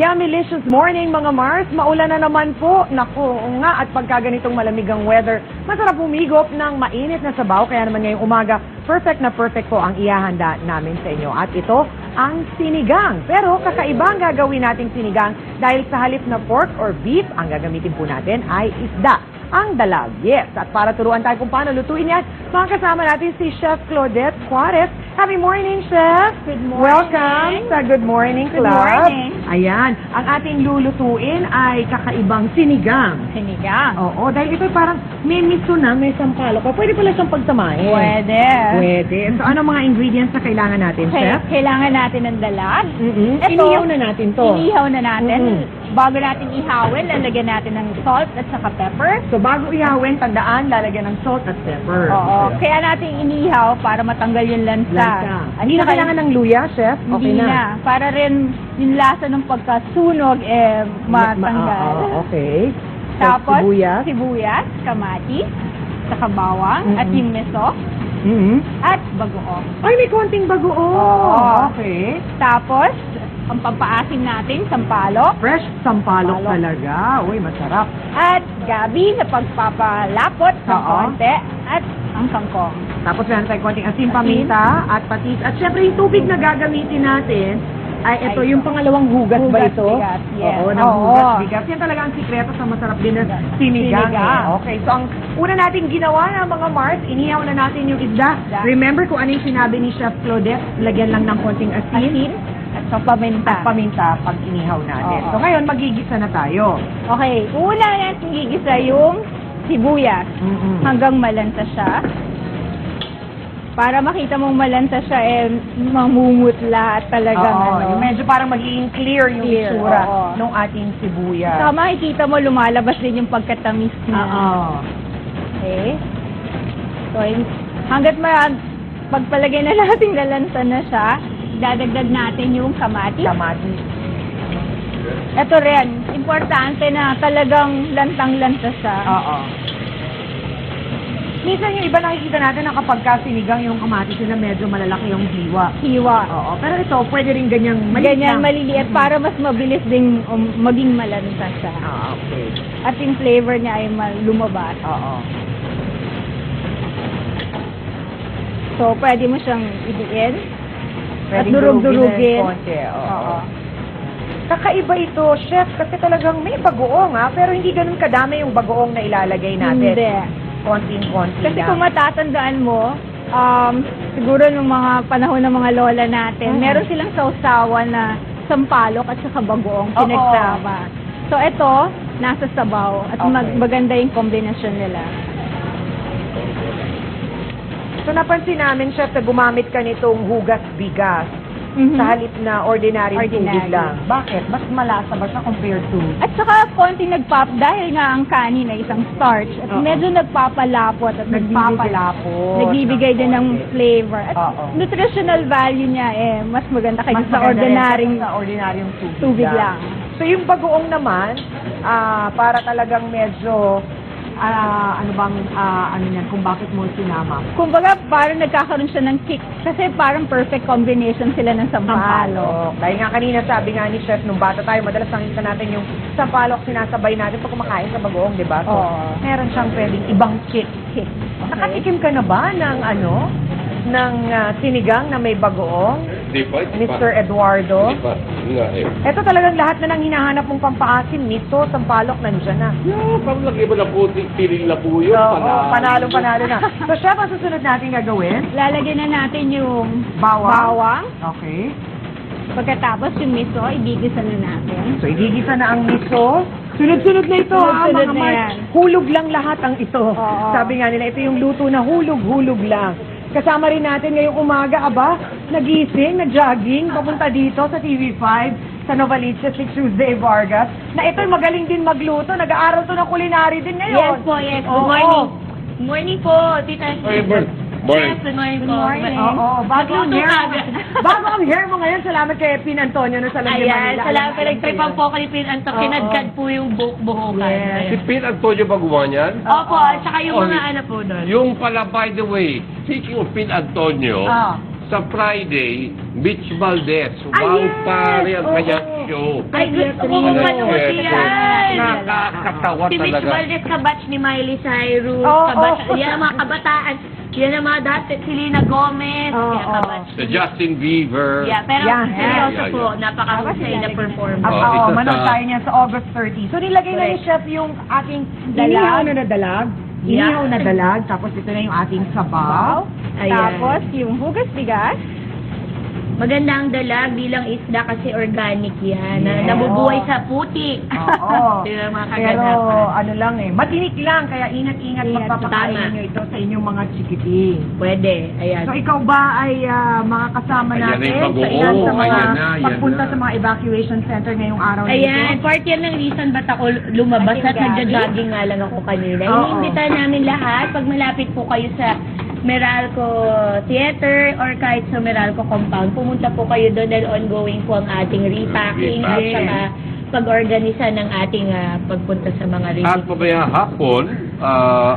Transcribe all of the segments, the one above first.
Yummy-licious morning mga Mars. Maulan na naman po. Naku, nga at pagka ganitong malamig ang weather, masarap humigop ng mainit na sabaw. Kaya naman ngayong umaga, perfect na perfect po ang ihahanda namin sa inyo. At ito, ang sinigang. Pero kakaiba ang gagawin nating sinigang dahil sa halip na pork or beef, ang gagamitin po natin ay isda. Ang dalag. Yes. At para turuan tayo kung paano lutuin yan, makakasama natin si Chef Claudette Juarez. Happy morning, Chef! Good morning! Welcome sa Good Morning Club. Good morning! Ayan. Ang ating lulutuin ay kakaibang sinigang. Sinigang. Oo, dahil ito parang may miso na, may sampalok. Pwede pala siyang pagsamahin. Pwede. Pwede. So, ano mga ingredients na kailangan natin, Okay, Chef? kailangan natin ng dalag. Ito, Inihaw na natin to. Inihaw na natin. Mm-mm. Bago natin ihawin, lalagyan natin ng salt at saka pepper. So, bago ihawin, tandaan, lalagyan ng salt at pepper. Oo. Kaya natin inihaw para matanggal yung lansa. At Hindi na saka kailangan ng luya, Chef? Okay hindi na. Para rin yung lasa ng pagkasunog, matanggal. Okay. So, Tapos, sibuyas. kamatis, saka bawang, at yung meso, at bagoong. Ay, may konting bagoong. Oo. Okay. Tapos, ang pampaasim natin, sampalok, Fresh sampalok talaga. Uy, masarap. at gabi na pagpapalapot ng Oo. konti, at ang kangkong. Tapos meron tayong konting asin, paminta, at patis. At syempre, yung tubig na gagamitin natin, ay ito, yung pangalawang hugas ba ito? Hugas, yes. Oo, ng hugas bigas. Yan talaga ang sikreto sa masarap din na sinigang. Sinigang. Okay, so ang una natin ginawa ng mga Mars, inihaw na natin yung isda. Remember kung ano yung sinabi ni Chef Claudette, lagyan lang ng konting Asin, at saka paminta. at paminta pag inihaw natin. Oo. So ngayon, magigisa na tayo. Okay, una natin gigisa yung sibuyas hanggang malanta siya. Para makita mong malanta siya, mamumutla at talagang Oo, yung medyo parang magiging clear yung Clear, itsura oo. ng ating sibuyas. Saka makikita mo lumalabas din yung pagkatamis niya. Oo. Okay. So, hanggat pagpalagay na natin lalanta na siya, dadagdag natin yung kamatis. Kamatis. Ito rin, importante na talagang lantang-lanta siya. Oo. Minsan yung iba nakikita natin na kapag sinigang yung kamatis na medyo malalaki yung hiwa. Hiwa. Oo. Pero ito, pwede rin ganyang maliit Ganyan, lang. maliliit para mas mabilis ding maging malanta siya. Ah, okay. At yung flavor niya ay lumabas. Oo. So, pwede mo siyang idiin. Pwede At durug-durugin. konti. Oo. Oo. Kakaiba ito, Chef, kasi talagang may bagoong pero hindi ganun kadami yung bagoong na ilalagay natin. Hindi. Konting-konti Kasi lang. kung matatandaan mo, siguro nung mga panahon ng mga lola natin, meron silang sausawan na sampalok at saka bagoong Oo. pinagsama. So, ito, nasa sabaw at Okay. maganda yung kombinasyon nila. So napansin namin, Chef, na gumamit ka nitong hugas bigas sa halip na ordinary tubig lang. Bakit? Mas malasa ba siya compared to... At saka konting dahil nga ang kanin ay isang starch, at Oo. medyo nagpapalapot at Nagpapalapot. nagbibigay din ng flavor. At Oo. nutritional value niya mas maganda kaysa Mas sa maganda rin ordinaryong kaysa sa ordinaryong tubig lang. So yung bagoong naman, para talagang medyo, kung bakit mo sinama? Kumbaga, parang nagkakaroon siya ng kick. Kasi parang perfect combination sila ng sampalok. Dahil nga kanina sabi nga ni Chef, nung bata tayo, madalas nakikita natin yung sampalok sinasabay natin pag kumakain sa bagoong, di ba? So, Oo. meron siyang pwedeng ibang kick. Okay. Nakatikim ka na ba ng sinigang na may bagoong? Di pa, di pa. Mr. Eduardo? Di pa. Nga eh. Ito talagang lahat na nang hinahanap mong pampaasim, nito, sampalok, nandyan na. Yo, pag lagi mo na po, piling na po yun. Panalo na. So, Chef, ang susunod natin gagawin? Lalagyan na natin yung Bawang. bawang. Okay. Pagkatapos yung miso, igigisa na natin. So, igigisa na ang miso. Sunod-sunod na ito, Sunod-sunod mga na Mars. yan. Hulog lang lahat ang ito. Oo. Sabi nga nila, ito yung luto na hulog-hulog lang. Kasama rin natin ngayong umaga, nagising, nag-jogging, papunta dito sa TV5, sa Novaliches, si Tuesday Vargas, na ito'y magaling din magluto. Nag-aaral to ng culinary din ngayon. Yes po, yes. Good Oo. morning. Good morning po, Tita. Ay, Bert. Morning. Yes, good morning Good po. morning. Oo, bago ang Nagluto hair ka mo. agad. Bago ang hair mo ngayon, salamat kay Pin Antonio na sa Lagyan Ayan, Manila. salamat Alam po. Tripan ko po kay Pin Anto. Oo. Kinadkad po yung buhukan. Yes. Si Pete Antonio ba gumawa niyan? Opo, at saka yung Oh, mga ano po doon. Yung pala, by the way, speaking of Pete Antonio, Ah. sa Friday, Mitch Valdez. Wow, yes! pare ang Oo. kanyang show. Ay, gusto ko Alas manood 7. yan. Nakakatawa Si Mitch talaga. Valdez, kabatch ni Miley Cyrus. Oo, Kabatch, oo. yan ang mga kabataan. Yan ang mga dati, Selena Gomez. Oo, Yan, oo. kabatch. Sa Justin Bieber. Yeah, pero Yan. seryoso Yeah, po, yeah. napakahusay na performance. Oh, Oo, ito manood sa- tayo niyan sa August 30. So nilagay na ni Correct. Chef yung ating Dalag. inihaw na dalag. Yeah. Inihaw na dalag. Tapos ito na yung ating sabaw. Ayan. Tapos, yung hugas bigas. Maganda ang dalag bilang isda kasi organic yan. Yes. Nabubuhay sa putik. Oo. Yun ang mga Pero kaganapan. ano lang matinik lang. Kaya ingat-ingat Ingat, magpapakain tama. niyo ito sa inyong mga chikiting. Pwede. Ayan. So ikaw ba ay makakasama Ayan na natin yung pag-oo. sa ilan sa mga Ayan na, ayan pagpunta na. sa mga evacuation center ngayong araw na Ayan, ito? part yan ng reason ba't ako lumabas at Gabi. nagja-jogging nga lang ako kanina. Oo. Iniimbitahan namin lahat pag malapit po kayo sa Meralco Theater or kahit sa Meralco Compound, pumunta po kayo doon dahil ongoing po ang ating repacking at Repacking. saka pag-organisa ng ating pagpunta sa mga relief. At mamaya hapon,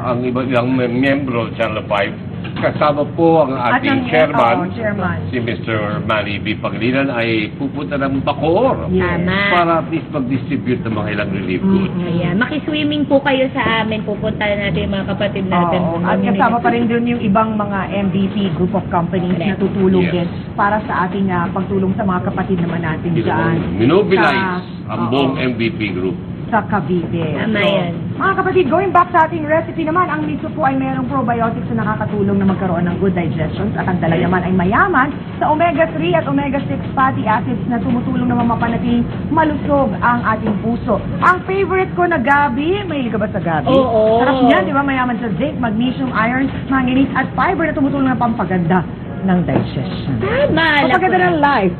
ang ilang miyembro ng Channel 5, kasama po ang At ating ng- chairman, oo, chairman. si Mr. Manny B. Pangilinan, ay pupunta ng Bacoor Yes. Tama. para at least mag-distribute ng mga ilang relief goods. Ayan, makiswimming po kayo sa amin. Pupunta natin yung mga kapatid natin. Oo. At kasama pa rin doon yung ibang mga MVP group of companies na tutulong Yes. din para sa ating pagtulong sa mga kapatid naman natin dyan Minobilize ang Oo. buong MVP group. sa Cavite. Tama yan. Mga kapatid, going back sa ating recipe naman, ang miso po ay mayroong probiotics na nakakatulong na magkaroon ng good digestion at ang dalag naman ay mayaman sa omega-3 at omega-6 fatty acids na tumutulong naman mapanatiling malusog ang ating puso. Ang favorite ko na gabi, mahilig ka ba sa gabi? Oo. Sarap niyan, di ba? Mayaman sa zinc, magnesium, iron, manganese at fiber na tumutulong ng pampaganda ng digestion. Tama. Pampaganda ng life.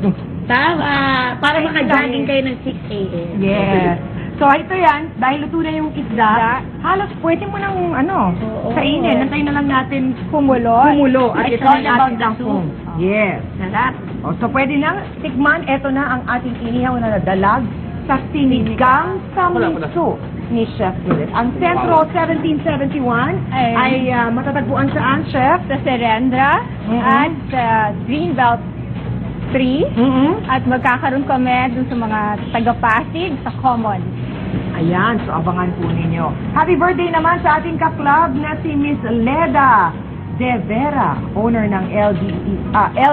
Tama. Para maka-jogging kayo ng 6 a.m. Yes. So, ito yan. Dahil luto na yung isda, halos pwede mo nang, Oo. kainin. Nantayin na lang natin Kumulo. kumulo. At It's ito all na about ating the tangkong. soup. Yes. Sarap. O, so, pwede nang tikman. Ito na ang ating inihaw na dalag sa sinigang sa miso ni Chef Philip. Ang Centro 1771 ay matatagpuan saan, Chef? Sa Serendra Mhm. at sa Greenbelt 3. Mm-hmm. At magkakaroon kami dun sa mga taga-Pasig sa Common. Ayan, so abangan po ninyo. Happy birthday naman sa ating kaklab na si Miss Leda De Vera, owner ng L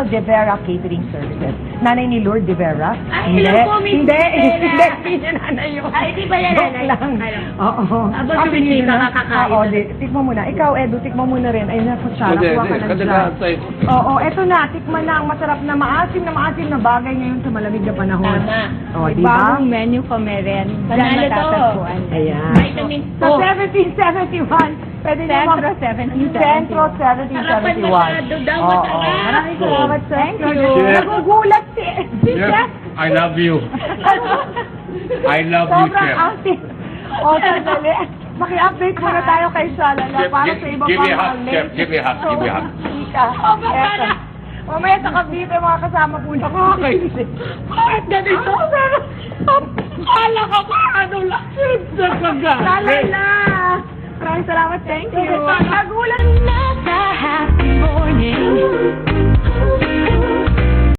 De Vera Catering Services. Nanay ni Lord De Vera? Ay, hello po, Miss Hindi, De Vera. hindi niya nanay yun. Ay, di ba yan, Joke nanay? lang. Ano? Oo. Abang Actually, kami yun na. makakakain. Oo, tikman mo na. Ikaw, Edu, tikman mo na rin. Ay, na, kutsara, kuha ka na dyan. Oo, eto na. Tikman na ang masarap na maasim na bagay ngayon sa malamig na panahon. Tama. O, May di ba? bagong menu kami rin. Panalo Diyan to. matatagpuan. Ayan. Vitamins Sa po. 1771, pwede nyo Centro 1771. Centro Harapan 1771. masyado daw, Oo. masarap. Maraming salamat, Chef. Thank you. Chef. Nagugulat si Chef. I love you. I love you, Sobrang Chef. active. O, sandali. Maki-update muna tayo kay Shalala Chef, para sa iba give me a pang hug, Chef. Give me a hug, give me a hug. Ika. Eto. Mamaya sa Cavite, mga kasama po na. Bakit ganito? Kala ka ba? Ano lang? Shalala! Maraming salamat. Thank you. Nagulat na sa happy morning.